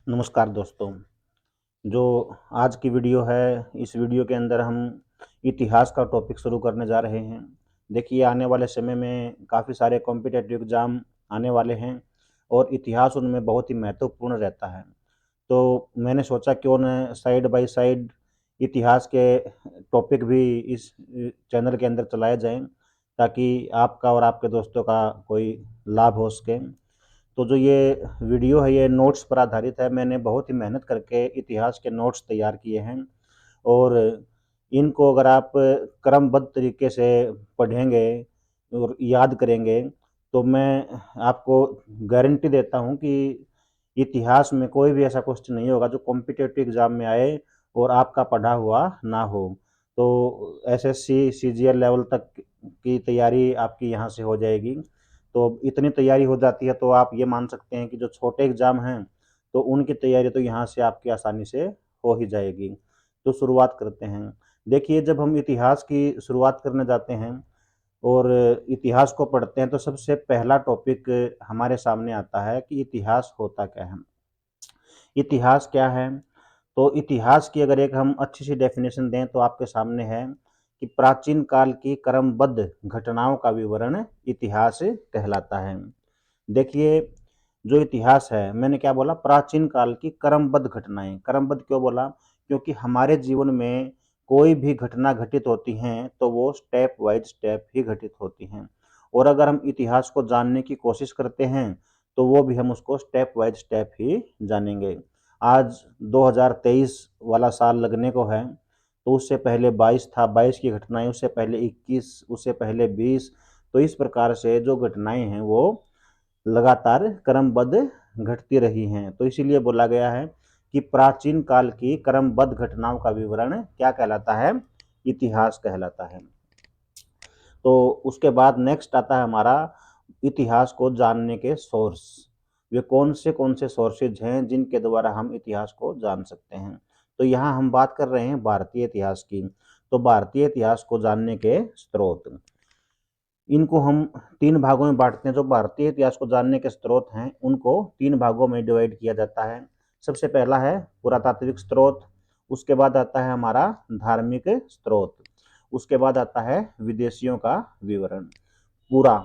नमस्कार दोस्तों। जो आज की वीडियो है, इस वीडियो के अंदर हम इतिहास का टॉपिक शुरू करने जा रहे हैं। देखिए, आने वाले समय में काफ़ी सारे कॉम्पिटिटिव एग्ज़ाम आने वाले हैं और इतिहास उनमें बहुत ही महत्वपूर्ण रहता है। तो मैंने सोचा क्यों न साइड बाय साइड इतिहास के टॉपिक भी इस चैनल के अंदर चलाए जाएँ, ताकि आपका और आपके दोस्तों का कोई लाभ हो सके। तो जो ये वीडियो है, ये नोट्स पर आधारित है। मैंने बहुत ही मेहनत करके इतिहास के नोट्स तैयार किए हैं और इनको अगर आप क्रमबद्ध तरीके से पढ़ेंगे और याद करेंगे, तो मैं आपको गारंटी देता हूँ कि इतिहास में कोई भी ऐसा क्वेश्चन नहीं होगा जो कॉम्पिटिटिव एग्ज़ाम में आए और आपका पढ़ा हुआ ना हो। तो एसएससी, सीजीएल लेवल तक की तैयारी आपकी यहाँ से हो जाएगी। तो इतनी तैयारी हो जाती है तो आप ये मान सकते हैं कि जो छोटे एग्ज़ाम हैं, तो उनकी तैयारी तो यहाँ से आपकी आसानी से हो ही जाएगी। तो शुरुआत करते हैं। देखिए, जब हम इतिहास की शुरुआत करने जाते हैं और इतिहास को पढ़ते हैं, तो सबसे पहला टॉपिक हमारे सामने आता है कि इतिहास होता क्या है? इतिहास क्या है? तो इतिहास की अगर एक हम अच्छी सी डेफिनेशन दें तो आपके सामने है कि प्राचीन काल की क्रमबद्ध घटनाओं का विवरण इतिहास कहलाता है। देखिए, जो इतिहास है, मैंने क्या बोला? प्राचीन काल की क्रमबद्ध घटनाएँ। क्रमबद्ध क्यों बोला? क्योंकि हमारे जीवन में कोई भी घटना घटित होती हैं, तो वो स्टेप बाय स्टेप ही घटित होती हैं। और अगर हम इतिहास को जानने की कोशिश करते हैं, तो वो भी हम उसको स्टेप बाय स्टेप ही जानेंगे। आज 2023 वाला साल लगने को है, तो उससे पहले 22 था, 22 की घटनाएँ, उससे पहले 21, उससे पहले 20। तो इस प्रकार से जो घटनाएँ हैं, वो लगातार क्रमबद्ध घटती रही हैं। तो इसीलिए बोला गया है कि प्राचीन काल की क्रमबद्ध घटनाओं का विवरण क्या कहलाता है? इतिहास कहलाता है। तो उसके बाद नेक्स्ट आता है हमारा इतिहास को जानने के सोर्स। वे कौन से सोर्सेज हैं जिनके द्वारा हम इतिहास को जान सकते हैं? तो यहाँ हम बात कर रहे हैं भारतीय इतिहास की। तो भारतीय इतिहास को जानने के स्रोत, इनको हम 3 भागों में बाँटते हैं। जो भारतीय इतिहास को जानने के स्रोत हैं, उनको 3 भागों में डिवाइड किया जाता है। सबसे पहला है पुरातात्विक स्रोत, उसके बाद आता है हमारा धार्मिक स्रोत, उसके बाद आता है विदेशियों का विवरण। पूरा,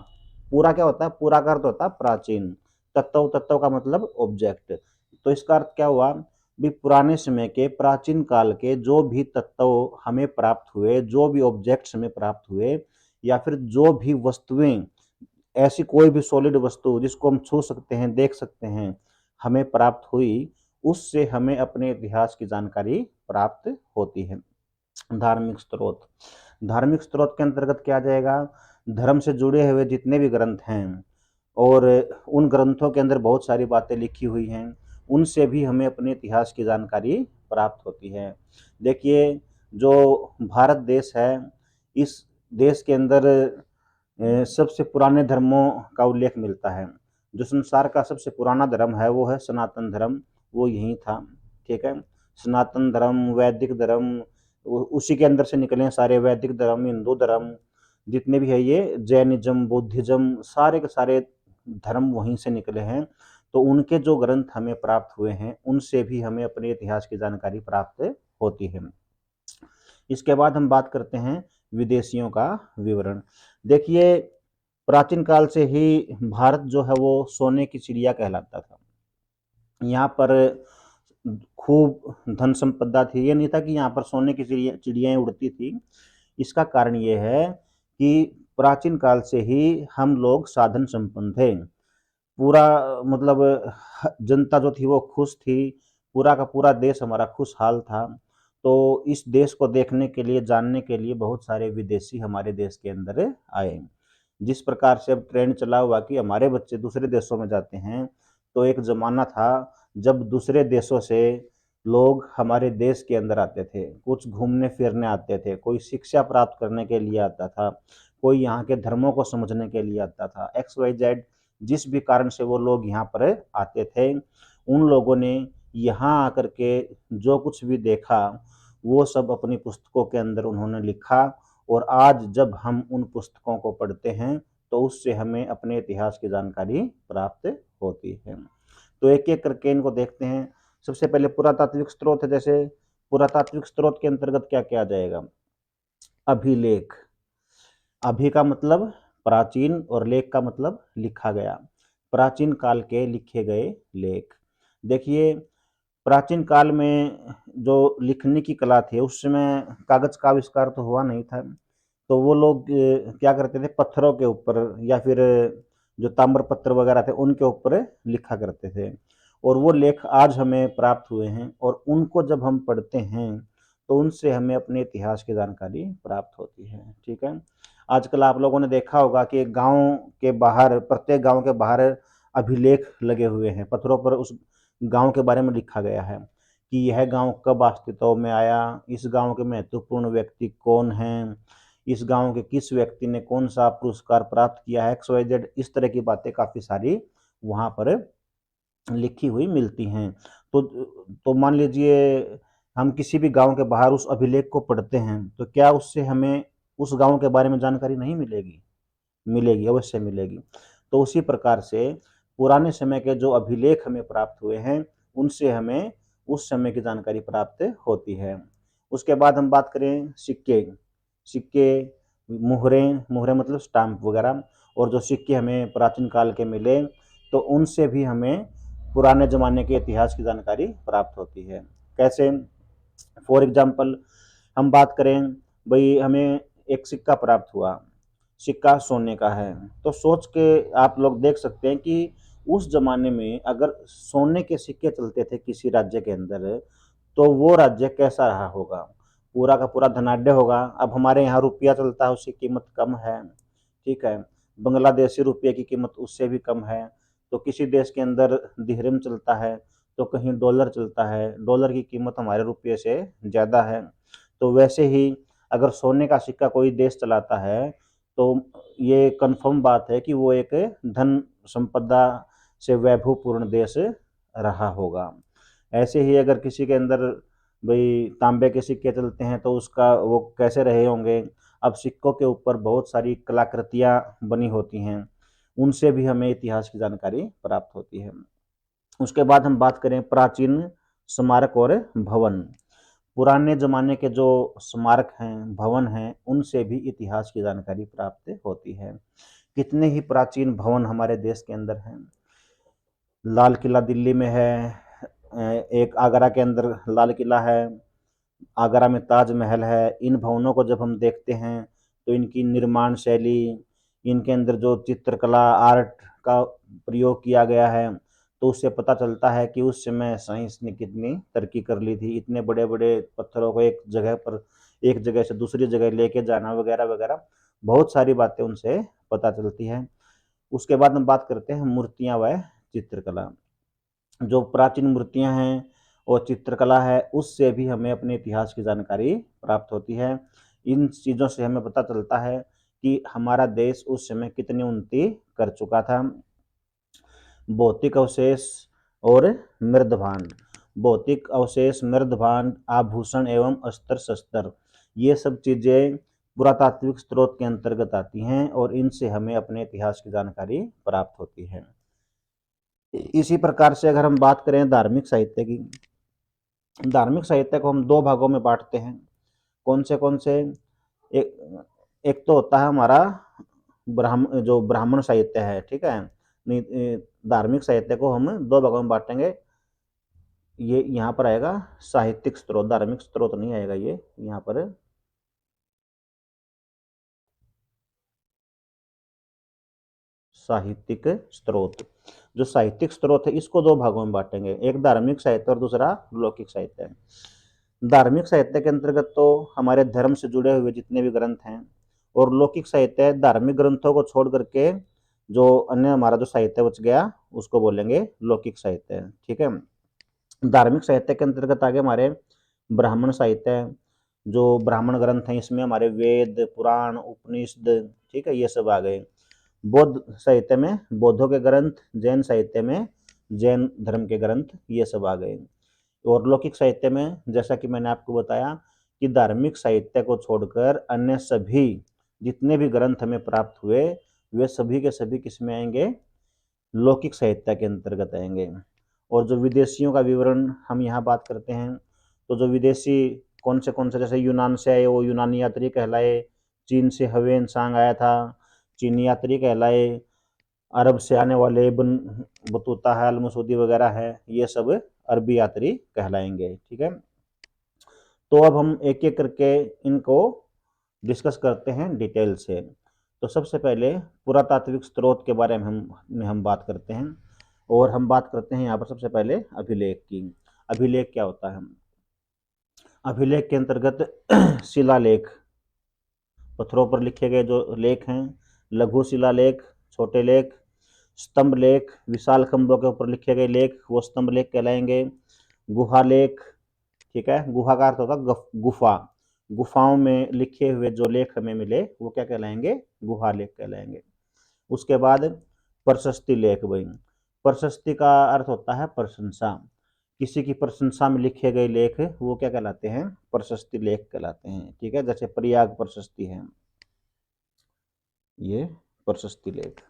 पूरा क्या होता है? पूरा का अर्थ होता है प्राचीन। तत्व, तत्व का मतलब ऑब्जेक्ट। तो इसका अर्थ क्या हुआ? भी पुराने समय के, प्राचीन काल के जो भी तत्व हमें प्राप्त हुए, जो भी ऑब्जेक्ट्स हमें प्राप्त हुए, या फिर जो भी वस्तुएं, ऐसी कोई भी सॉलिड वस्तु जिसको हम छू सकते हैं, देख सकते हैं, हमें प्राप्त हुई, उससे हमें अपने इतिहास की जानकारी प्राप्त होती है। धार्मिक स्रोत, धार्मिक स्रोत के अंतर्गत क्या आ जाएगा? धर्म से जुड़े हुए जितने भी ग्रंथ हैं और उन ग्रंथों के अंदर बहुत सारी बातें लिखी हुई हैं, उनसे भी हमें अपने इतिहास की जानकारी प्राप्त होती है। देखिए, जो भारत देश है, इस देश के अंदर सबसे पुराने धर्मों का उल्लेख मिलता है। जो संसार का सबसे पुराना धर्म है, वो है सनातन धर्म, वो यहीं था, ठीक है? सनातन धर्म, वैदिक धर्म, उसी के अंदर से निकले हैं सारे वैदिक धर्म, हिंदू धर्म, जितने भी है ये, जैनिज्म, बुद्धिज्म, सारे के सारे धर्म वहीं से निकले हैं। तो उनके जो ग्रंथ हमें प्राप्त हुए हैं, उनसे भी हमें अपने इतिहास की जानकारी प्राप्त होती है। इसके बाद हम बात करते हैं विदेशियों का विवरण। देखिए, प्राचीन काल से ही भारत जो है वो सोने की चिड़िया कहलाता था। यहाँ पर खूब धन संपदा थी। ये नहीं था कि यहाँ पर सोने की चिड़ियाएँ उड़ती थी। इसका कारण ये है कि प्राचीन काल से ही हम लोग साधन संपन्न थे। पूरा मतलब जनता जो थी वो खुश थी, पूरा का पूरा देश हमारा खुशहाल था। तो इस देश को देखने के लिए, जानने के लिए बहुत सारे विदेशी हमारे देश के अंदर आए। जिस प्रकार से अब ट्रेंड चला हुआ कि हमारे बच्चे दूसरे देशों में जाते हैं, तो एक ज़माना था जब दूसरे देशों से लोग हमारे देश के अंदर आते थे, कुछ घूमने-फिरने आते थे, कोई शिक्षा प्राप्त करने के लिए आता था, कोई यहाँ के धर्मों को समझने के लिए आता था, एक्स, वाई, जेड, जिस भी कारण से वो लोग यहाँ पर आते थे, उन लोगों ने यहाँ आकर के जो कुछ भी देखा, वो सब अपनी पुस्तकों के अंदर उन्होंने लिखा और आज जब हम उन पुस्तकों को पढ़ते हैं, तो उससे हमें अपने इतिहास की जानकारी प्राप्त होती है। तो एक-एक करके इनको देखते हैं। सबसे पहले पुरातात्विक स्रोत है, जैसे पुरातात्विक स्रोत के अंतर्गत क्या क्या आ जाएगा? अभिलेख। अभि का मतलब प्राचीन और लेख का मतलब लिखा गया। प्राचीन काल के लिखे गए लेख। देखिए, प्राचीन काल में जो लिखने की कला थी उस समय कागज का आविष्कार तो हुआ नहीं था, तो वो लोग क्या करते थे, पत्थरों के ऊपर या फिर जो ताम्र पत्र वगैरह थे उनके ऊपर लिखा करते थे, और वो लेख आज हमें प्राप्त हुए हैं, और उनको जब हम पढ़ते हैं तो उनसे हमें अपने इतिहास की जानकारी प्राप्त होती है। ठीक है, आजकल आप लोगों ने देखा होगा कि गांव के बाहर, प्रत्येक गांव के बाहर अभिलेख लगे हुए हैं, पत्थरों पर उस गांव के बारे में लिखा गया है कि यह गांव कब अस्तित्व में आया, इस गांव के महत्वपूर्ण व्यक्ति कौन हैं, इस गांव के किस व्यक्ति ने कौन सा पुरस्कार प्राप्त किया है, XYZ, इस तरह की बातें काफ़ी सारी वहाँ पर लिखी हुई मिलती हैं। तो मान लीजिए हम किसी भी गांव के बाहर उस अभिलेख को पढ़ते हैं, तो क्या उससे हमें उस गांव के बारे में जानकारी नहीं मिलेगी? मिलेगी, अवश्य मिलेगी। तो उसी प्रकार से पुराने समय के जो अभिलेख हमें प्राप्त हुए हैं, उनसे हमें उस समय की जानकारी प्राप्त होती है। उसके बाद हम बात करें सिक्के। सिक्के, मुहरें मतलब स्टाम्प वगैरह, और जो सिक्के हमें प्राचीन काल के मिले, तो उनसे भी हमें पुराने ज़माने के इतिहास की जानकारी प्राप्त होती है। कैसे? फॉर एग्जाम्पल हम बात करें, भाई हमें एक सिक्का प्राप्त हुआ, सिक्का सोने का है, तो सोच के आप लोग देख सकते हैं कि उस ज़माने में अगर सोने के सिक्के चलते थे किसी राज्य के अंदर, तो वो राज्य कैसा रहा होगा? पूरा का पूरा धनाढ्य होगा। अब हमारे यहाँ रुपया चलता है, उसकी कीमत कम है, ठीक है। बांग्लादेशी रुपये की कीमत उससे भी कम है। तो किसी देश के अंदर दिरहम चलता है, तो कहीं डॉलर चलता है, डॉलर की कीमत हमारे रुपये से ज़्यादा है। तो वैसे ही अगर सोने का सिक्का कोई देश चलाता है, तो ये कन्फर्म बात है कि वो एक धन संपदा से वैभवपूर्ण देश रहा होगा। ऐसे ही अगर किसी के अंदर भाई तांबे के सिक्के चलते हैं, तो उसका वो कैसे रहे होंगे? अब सिक्कों के ऊपर बहुत सारी कलाकृतियाँ बनी होती हैं, उनसे भी हमें इतिहास की जानकारी प्राप्त होती है। उसके बाद हम बात करें प्राचीन स्मारक और भवन। पुराने ज़माने के जो स्मारक हैं, भवन हैं, उनसे भी इतिहास की जानकारी प्राप्त होती है। कितने ही प्राचीन भवन हमारे देश के अंदर हैं। लाल किला दिल्ली में है, एक आगरा के अंदर लाल किला है, आगरा में ताजमहल है। इन भवनों को जब हम देखते हैं तो इनकी निर्माण शैली, इनके अंदर जो चित्रकला आर्ट का प्रयोग किया गया है, तो उससे पता चलता है कि उस समय साइंस ने कितनी तरक्की कर ली थी। इतने बड़े बड़े पत्थरों को एक जगह से दूसरी जगह लेके जाना वगैरह वगैरह, बहुत सारी बातें उनसे पता चलती हैं। उसके बाद हम बात करते हैं मूर्तियाँ व चित्रकला। जो प्राचीन मूर्तियाँ हैं और चित्रकला है, उससे भी हमें अपने इतिहास की जानकारी प्राप्त होती है। इन चीज़ों से हमें पता चलता है कि हमारा देश उस समय कितनी उन्नति कर चुका था। भौतिक अवशेष और मृदभांड। भौतिक अवशेष, मृदभांड, आभूषण एवं अस्त्र शस्त्र, ये सब चीज़ें पुरातात्विक स्रोत के अंतर्गत आती हैं, और इनसे हमें अपने इतिहास की जानकारी प्राप्त होती है। इसी प्रकार से अगर हम बात करें धार्मिक साहित्य की, धार्मिक साहित्य को हम दो भागों में बांटते हैं। कौन से? एक एक तो होता है हमारा जो ब्राह्मण साहित्य है, ठीक है। धार्मिक साहित्य को हम दो भागों में बांटेंगे। ये यहाँ पर आएगा साहित्यिक स्रोत, धार्मिक स्रोत नहीं आएगा ये यहाँ पर। साहित्यिक स्रोत, जो साहित्यिक स्रोत है, इसको दो भागों में बांटेंगे, एक धार्मिक साहित्य और दूसरा लौकिक साहित्य है। धार्मिक साहित्य के अंतर्गत तो हमारे धर्म से जुड़े हुए जितने भी ग्रंथ हैं, और लौकिक साहित्य धार्मिक ग्रंथों को छोड़ करके जो अन्य हमारा जो साहित्य बच गया उसको बोलेंगे लौकिक साहित्य, ठीक है। धार्मिक साहित्य के अंतर्गत आगे हमारे ब्राह्मण साहित्य है। जो ब्राह्मण ग्रंथ हैं, इसमें हमारे वेद, पुराण, उपनिषद, ठीक है, ये सब आ गए। बौद्ध साहित्य में बौद्धों के ग्रंथ, जैन साहित्य में जैन धर्म के ग्रंथ, ये सब आ गए। और लौकिक साहित्य में जैसा कि मैंने आपको बताया कि धार्मिक साहित्य को छोड़कर अन्य सभी जितने भी ग्रंथ हमें प्राप्त हुए, वे सभी के सभी किस में आएंगे? लौकिक साहित्य के अंतर्गत आएंगे। और जो विदेशियों का विवरण हम यहाँ बात करते हैं, तो जो विदेशी कौन से जैसे यूनान से आए वो यूनानी यात्री कहलाए, चीन से हवेन सांग आया था, चीनी यात्री कहलाए, अरब से आने वाले इब्न बतूता है, अल मसूदी वगैरह है, ये सब अरबी यात्री कहलाएंगे। ठीक है, तो अब हम एक एक करके इनको डिस्कस करते हैं डिटेल से। तो सबसे पहले पुरातात्विक स्रोत के बारे में हम बात करते हैं, और हम बात करते हैं यहाँ पर सबसे पहले अभिलेख की। अभिलेख क्या होता है? अभिलेख के अंतर्गत शिलालेख, पत्थरों पर लिखे गए जो लेख हैं, लघु शिलालेख, छोटे लेख, स्तंभ लेख, विशाल खंभों के ऊपर लिखे गए लेख वो स्तंभ लेख कहलाएंगे। गुहा लेख, ठीक है, गुहा का अर्थ होता है गुफा, गुफाओं में लिखे हुए जो लेख हमें मिले वो क्या कहलाएंगे? गुहा लेख कहलाएंगे। उसके बाद प्रशस्ति लेख, भाई प्रशस्ति का अर्थ होता है प्रशंसा, किसी की प्रशंसा में लिखे गए लेख वो क्या कहलाते हैं? प्रशस्ति लेख कहलाते हैं। ठीक है, जैसे प्रयाग प्रशस्ति है, ये प्रशस्ति लेख।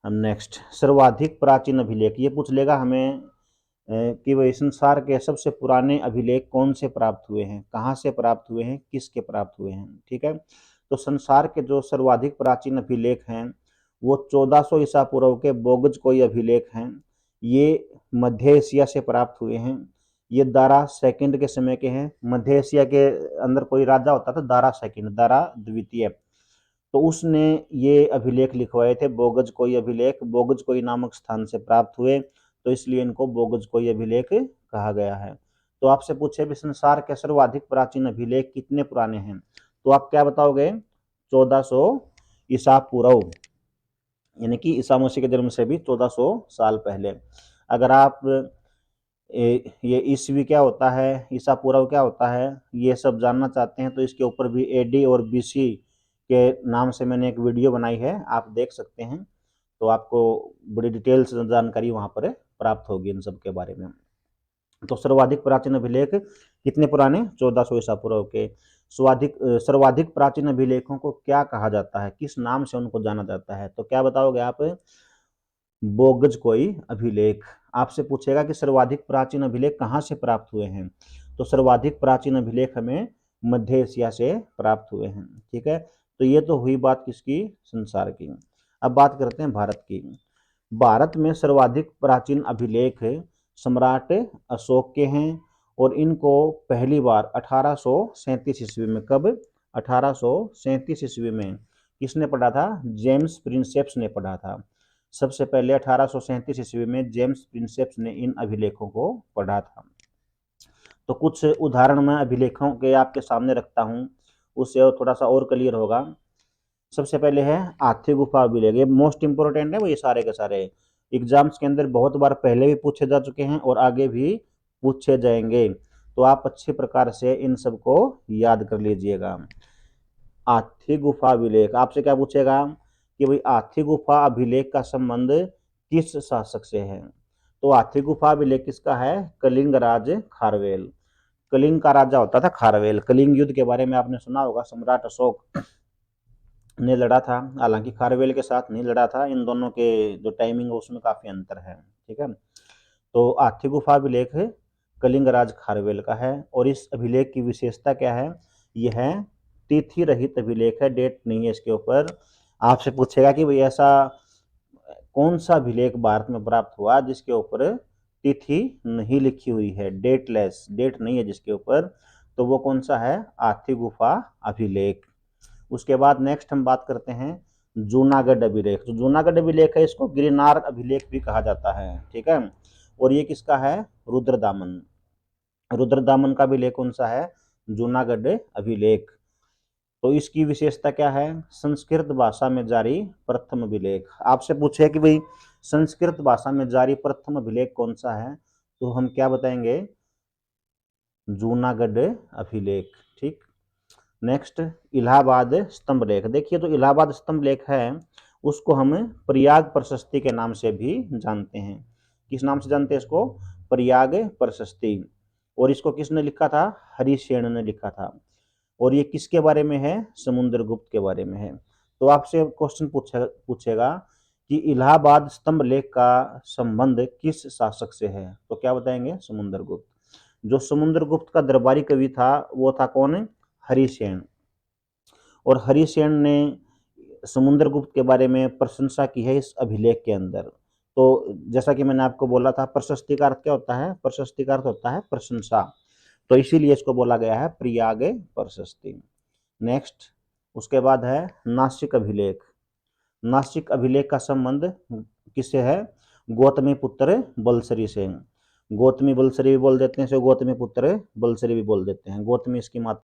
हम नेक्स्ट सर्वाधिक प्राचीन अभिलेख, ये पूछ लेगा हमें कि वही संसार के सबसे पुराने अभिलेख कौन से प्राप्त हुए हैं, कहाँ से प्राप्त हुए हैं, किसके प्राप्त हुए हैं। ठीक है, तो संसार के जो सर्वाधिक प्राचीन अभिलेख हैं वो 1400 ईसा पूर्व के बोगज कोई अभिलेख हैं। ये मध्य एशिया से प्राप्त हुए हैं। ये दारा सेकंड के समय के हैं। मध्य एशिया के अंदर कोई राजा होता था दारा सेकंड, दारा द्वितीय, तो उसने ये अभिलेख लिखवाए थे। बोगज कोई अभिलेख बोगज कोई नामक स्थान से प्राप्त हुए, तो इसलिए इनको बोगज कोई अभिलेख कहा गया है। तो आपसे पूछे भी संसार के सर्वाधिक प्राचीन अभिलेख कितने पुराने हैं, तो आप क्या बताओगे? 1400 ईसा पूर्व, यानी कि ईसा मसीह के जन्म से भी 1400 साल पहले। अगर आप ये ईस्वी क्या होता है, ईसा पूर्व क्या होता है, ये सब जानना चाहते हैं तो इसके ऊपर भी एडी और बीसी के नाम से मैंने एक वीडियो बनाई है, आप देख सकते हैं। तो आपको बड़ी डिटेल से जानकारी वहाँ पर प्राप्त होगी इन सब के बारे में। तो सर्वाधिक प्राचीन अभिलेख कितने पुराने? 1400 ईसा पूर्व के। सर्वाधिक प्राचीन अभिलेखों को क्या कहा जाता है, किस नाम से उनको जाना जाता है, तो क्या बताओगे आप? बोगज कोई अभिलेख। आपसे पूछेगा कि सर्वाधिक प्राचीन अभिलेख कहाँ से प्राप्त हुए हैं, तो सर्वाधिक प्राचीन अभिलेख हमें मध्य एशिया से प्राप्त हुए हैं। ठीक है, तो ये तो हुई बात किसकी? संसार की। अब बात करते हैं भारत की। भारत में सर्वाधिक प्राचीन अभिलेख सम्राट अशोक के हैं, और इनको पहली बार 1837 ईस्वी में, कब? 1837 ईस्वी में किसने पढ़ा था? जेम्स प्रिंसेप्स ने पढ़ा था। सबसे पहले 1837 ईस्वी में जेम्स प्रिंसेप्स ने इन अभिलेखों को पढ़ा था। तो कुछ उदाहरण मैं अभिलेखों के आपके सामने रखता हूँ, उससे थोड़ा सा और क्लियर होगा। सबसे पहले है हाथी गुफा अभिलेख, ये मोस्ट इंपोर्टेंट है, वो ये सारे के सारे एग्जाम्स के अंदर बहुत बार पहले भी पूछे जा चुके हैं और आगे भी पूछे जाएंगे, तो आप अच्छे प्रकार से इन सबको याद कर लीजिएगा। हाथी गुफा अभिलेख, आपसे क्या पूछेगा कि भाई हाथी गुफा अभिलेख का संबंध किस शासक से है, तो हाथी गुफा अभिलेख किसका है? कलिंग राज खारवेल। कलिंग का राजा होता था खारवेल। कलिंग युद्ध के बारे में आपने सुना होगा, सम्राट अशोक ने लड़ा था, हालांकि खारवेल के साथ नहीं लड़ा था। इन दोनों के जो टाइमिंग है उसमें काफी अंतर है। ठीक है, तो हाथी गुफा अभिलेख कलिंग राज खारवेल का है, और इस अभिलेख की विशेषता क्या है? यह है तिथि रहित अभिलेख है, डेट नहीं है इसके ऊपर। आपसे पूछेगा कि भाई ऐसा कौन सा अभिलेख भारत में प्राप्त हुआ जिसके ऊपर तिथि नहीं लिखी हुई है, डेटलेस, डेट नहीं है जिसके ऊपर, तो वो कौन सा है? हाथी गुफा अभिलेख। उसके बाद नेक्स्ट हम बात करते हैं जूनागढ़ अभिलेख। जो जूनागढ़ अभिलेख है इसको गिरनार अभिलेख भी कहा जाता है। ठीक है, और ये किसका है? रुद्रदामन। रुद्रदामन का अभिलेख कौन सा है? जूनागढ़ अभिलेख। तो इसकी विशेषता क्या है? संस्कृत भाषा में जारी प्रथम अभिलेख। आपसे पूछे कि भाई संस्कृत भाषा में जारी प्रथम अभिलेख कौन सा है, तो हम क्या बताएंगे? जूनागढ़ अभिलेख। ठीक, नेक्स्ट इलाहाबाद स्तंभ लेख। देखिए जो इलाहाबाद स्तंभ लेख है उसको हम प्रयाग प्रशस्ति के नाम से भी जानते हैं। किस नाम से जानते हैं इसको? प्रयाग प्रशस्ति। और इसको किसने लिखा था? हरिसेन ने लिखा था। और ये किसके बारे में है? समुद्रगुप्त के बारे में है। तो आपसे क्वेश्चन पूछेगा कि इलाहाबाद स्तंभ लेख का संबंध किस शासक से है? तो क्या बताएंगे? समुद्रगुप्त। जो समुद्रगुप्त का दरबारी कवि था वो था कौन? हरिसेन। और हरिसेन ने समुद्रगुप्त के बारे में प्रशंसा की है इस अभिलेख के अंदर। तो जैसा कि मैंने आपको बोला था, प्रशस्ति का अर्थ क्या होता है? प्रशस्ति का अर्थ होता है प्रशंसा। तो इसीलिए इसको बोला गया है प्रियाग प्रशस्ति। नेक्स्ट, उसके बाद है नासिक अभिलेख। नासिक अभिलेख का संबंध किससे है? गौतमी पुत्र बलसरी से। गौतमी बलसरी भी बोल देते हैं, इसे गौतमी पुत्र बलसरी भी बोल देते हैं। गौतमी इसकी माता